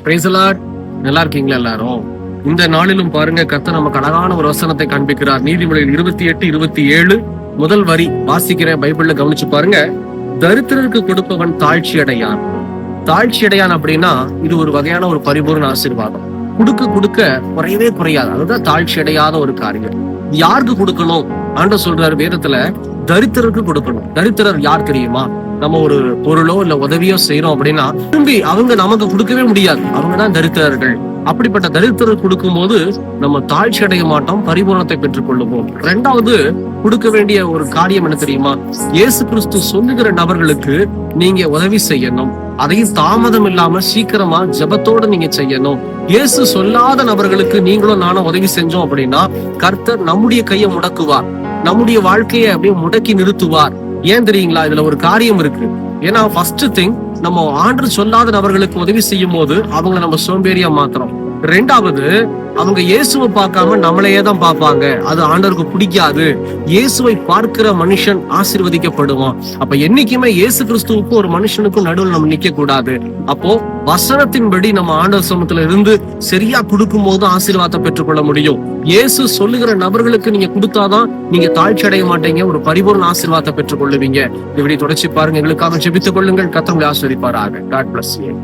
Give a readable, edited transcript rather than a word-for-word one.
Praise the Lord. நல்லா இருக்கீங்களா எல்லாரும்? இந்த நாளிலும் பாருங்க, கர்த்தர் நமக்கு அழகான ஒரு வசனத்தை காண்பிக்கிறார். நீதிமொழிகள் 28:27 முதல் வரி வாசிக்கிறேன். பைபிள்ல கவனிச்சு பாருங்க. தரித்திரருக்கு கொடுப்பவன் தாழ்ச்சி அடையான். தாழ்ச்சி அடையான் அப்படின்னா இது ஒரு வகையான ஒரு பரிபூர்ண ஆசீர்வாதம். கொடுக்க கொடுக்க குறையவே குறையாது. அதுதான் தாழ்ச்சி அடையாத ஒரு காரியம். யாருக்கு கொடுக்கணும்? ஆண்டவர் சொல்றாரு வேதத்துல, தரித்திரருக்கு கொடுக்கணும். தரித்திரர் யார் தெரியுமா? நம்ம ஒரு பொருளோ இல்ல உதவியோ செய்யறோம் அப்படின்னா திரும்பி அவங்க நமக்கு கொடுக்கவே முடியாது. அவங்கதான் தரித்திரர்கள். அப்படிப்பட்ட தரித்திரர் கொடுக்கும் போது நம்ம தாழ்ச்சி அடைய மாட்டோம், பரிபூரணத்தை பெற்றுக் கொள்ளுவோம். இரண்டாவது, கொடுக்க வேண்டிய ஒரு காரியம் என்ன தெரியுமா? இயேசு கிறிஸ்து சொல்லுகிற நபர்களுக்கு நீங்க உதவி செய்யணும். அதையும் தாமதம் இல்லாம சீக்கிரமா ஜெபத்தோட நீங்க செய்யணும். இயேசு சொல்லாத நபர்களுக்கு நீங்களும் நானும் உதவி செஞ்சோம் அப்படின்னா கர்த்தர் நம்முடைய கையை முடக்குவார், நம்முடைய வாழ்க்கையை அப்படியே முடக்கி நிறுத்துவார். ஏன் தெரியுங்களா? இதுல ஒரு காரியம் இருக்கு. ஏன்னா ஃபர்ஸ்ட் திங், நம்ம ஆண்டவர் சொல்லாத நபர்களுக்கு உதவி செய்யும் போது அவங்களை நம்ம சோம்பேறியா மாத்துறோம். ரெண்டாவது, அவங்க இயேசுவை பார்க்காம நம்மளையே தான் பார்ப்பாங்க. அது ஆண்டவருக்கு பிடிக்காது. இயேசுவை பார்க்கிற மனுஷன் ஆசீர்வதிக்கப்படுவான். அப்ப என்னைக்குமே இயேசு கிறிஸ்துவுக்கும் ஒரு மனுஷனுக்கும் நடுவில் நம்ம நிக்க கூடாது. அப்போ வசனத்தின்படி நம்ம ஆண்டவர் சமூகத்துல இருந்து சரியா கொடுக்கும் போது ஆசீர்வாதத்தை பெற்றுக்கொள்ள முடியும். இயேசு சொல்லுகிற நபர்களுக்கு நீங்க கொடுத்தாதான் நீங்க தாழ்ச்சி அடைய மாட்டீங்க, ஒரு பரிபூர்ண ஆசீர்வாதத்தை பெற்றுக் கொள்ளுவீங்க. இப்படி தொடர்ச்சி பாருங்க. எங்களுக்காக ஜெபித்துக் கொள்ளுங்கள். கர்த்தர் உங்களை ஆசீர்வதிப்பாராக. God bless you.